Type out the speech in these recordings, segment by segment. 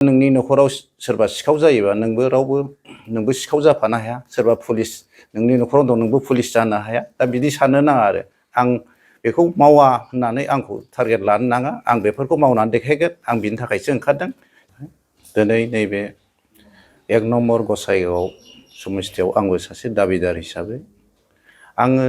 नोंनि न'खराव सोरबा सिखाव जायोबा नोंबो सिखाव जाफानो हाया सोरबा पुलिस नोंनि न'खराव दं नोंबो पुलिस जानो हाया दा बिदि साननो नाङा आरो आं बेखौ मावा होननानै आंखौ टारगेट लानो नाङा आं बेफोरखौ मावनानै देखायगोन आं बिनि थाखायसो ओंखारदों दिनै नैबे 1 नम्बर गसाइगाव समिस्थियाव आंबो सासे दाबिदार हिसाबै आङो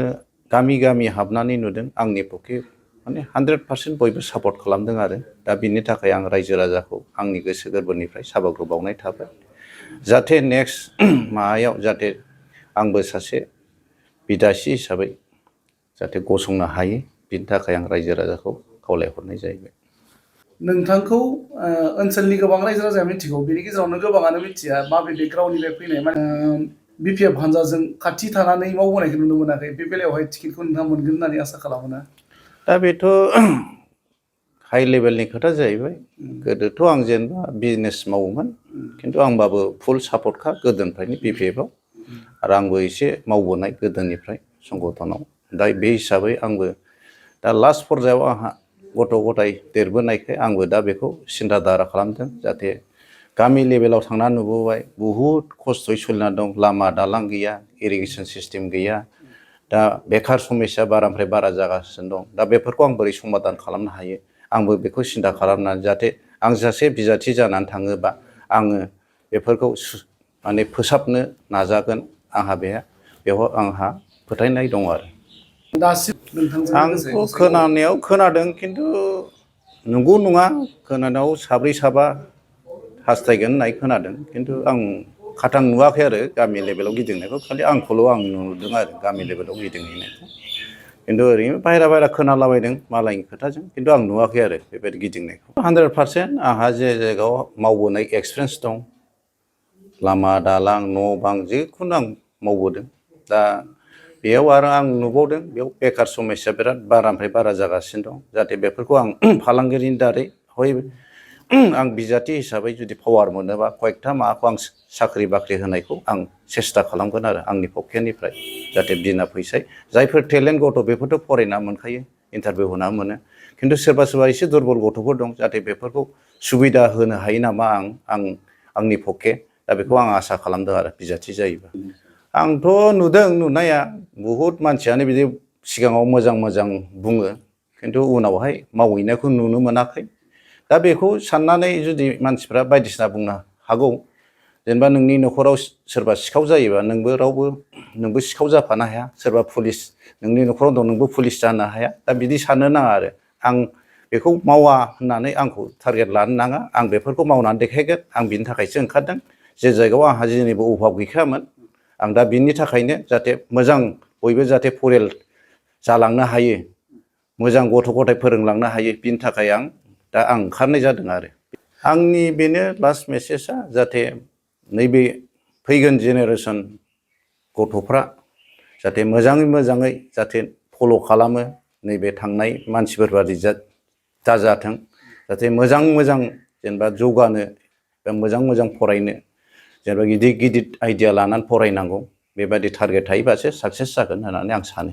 गामि हाबनानै नुदों आंनि पक्षे माने 100% बयबो सापर्ट खालामदों आरो दा बिनि थाखाय आं रायजो राजाखौ आंनि गोसो गोरबोनिफ्राय साबायखर बावनाय थाबाय जाहाथे नेक्स्ट माबायाव जाहाथे आंबो सासे बिदासि हिसाबै जाहाथे गसंनो हायो बिनि थाखाय आं रायजो राजाखौ खावलायहरनाय जाहैबाय नोंथांखौ ओनसोलनि गोबां रायजो राजाया मिथिगौ बेनि गेजेरावनो गोबाङानो मिथिया माबे बेकग्राउन्डनिफ्राय फैनाय माने बिपिएफ हानजाजों खाथि थानानै मावबोनायखौ नुनो मोनाखै बे बेलायावहाय टिकेटखौ नोंथाङा मोनगोन होननानै आसा खालामो ना दा बेथ' हाई लेभेलनि खोथा जाहैबाय गोदोथ' आं जेनेबा बिजनेस मावोमोन खिन्थु आंबाबो फुल सापर्टखा गोदोनिफ्रायनो बिपिएफआव आरो आंबो एसे मावबोनाय गोदोनिफ्राय संगठनाव दा बे हिसाबै आंबो दा लास्ट पर्यायाव आंहा गथ' गथाय देरबोनायखाय आंबो दा बेखौ सिन्था धारा खालामदों जाहाथे गामि लेभेलाव थांना नुबोबाय बुहुद खस्थ'यै सोलिना दं लामा दालां गैया इरिगेसन सिस्टेम गैया दा बेकार समस्या बारानिफ्राय बारा जागासिनो दं दा बेफोरखौ आं बोरै समाधान खालामनो हायो आंबो बेखौ सिन्था खालामनानै जाहाथे आं सासे बिजाथि जानानै थाङोबा आङो बेफोरखौ माने फोसाबनो नाजागोन आंहा बेयाव आंहा फोथायनाय दं आरो दासिम नोंथांजों आंथ' खोनानायाव खोनादों खिन्थु नंगौ नङा खोनानायाव साब्रै साबा हास्थायगोन होननाय खोनादों खिन्थु आं खाथां नुवाखै आरो गामि लेभेलाव गिदिंनायखौ खालि आंखौल' आं नुदों आरो गामि लेभेलाव गिदिंहैनायखौ खिन्थु ओरैनो बायह्रा खोनालाबायदों मालायनि खोथाजों खिन्थु आं नुवाखै आरो बेबायदि गिदिंनायखौ 100% आंहा जे जायगायाव मावबोनाय एक्सपिरियेन्स दं लामा दालां न' बां जिखुनु आं मावबोदों दा बेयाव आरो आं नुबावदों बेयाव बेकार समस्या बिराद बारानिफ्राय बारा जागासिनो दं जाहाथे बेफोरखौ आं फालांगिरिनि दारै हय आं बिजाथि हिसाबै जुदि पावार मोनोबा कयेकथा माबाखौ आं साख्रि बाख्रि होनायखौ आं सेस्था खालामगोन आरो आंनि पक्षनिफ्राय जाहाथे बिना फैसाय जायफोर टेलेन्ट गथ' बेफोरथ' फरायना मोनखायो इन्टारभिउ होना मोनो खिन्थु सोरबा एसे दुरबल गथ'फोर दं जाहाथे बेफोरखौ सुबिदा होनो हायो नामा आंनि पक्षे दा बेखौ आं आसा खालामदों आरो बिजाथि जायोबा आंथ' नुदों नुनाया बुहुद मानसियानो बिदि सिगाङाव मोजां बुङो खिन्थु उनावहाय मावहैनायखौ नुनो मोनाखै दा बेखौ साननानै जुदि मानसिफ्रा बायदिसिना बुंनो हागौ जेनेबा नोंनि न'खराव सोरबा सिखाव जायोबा नोंबो सिखाव जाफानो हाया सोरबा पुलिस नोंनि न'खराव दं नोंबो पुलिस जानो हाया दा बिदि साननो नाङा आरो आं बेखौ मावा होननानै आंखौ टारगेट लानो नाङा आं बेफोरखौ मावनानै देखायगोन आं बिनि थाखायसो ओंखारदों जे जायगायाव आंहा जेनिबो अभाब गैखायामोन आं दा बिनि थाखायनो जाहाथे मोजां बयबो जाहाथे फरियाल जालांनो हायो मोजां गथ' गथाय फोरोंलांनो हायो बिनि थाखाय आं ओंखारनाय जादों आरो आंनि बेनो लास्ट मेसेजआ जाहाथे नैबे फैगोन जेनेरेसन गथ'फ्रा जाहाथे मोजाङै जाहाथे फल' खालामो नैबे थांनाय मानसिफोर बादि दाजाथों जाहाथे मोजां जेनेबा जौगानो बा मोजां फरायनो जेनेबा गिदिर आइडिया लानानै फरायनांगौ बेबायदि टारगेट थायोबासो साक्सेस जागोन होननानै आं सानो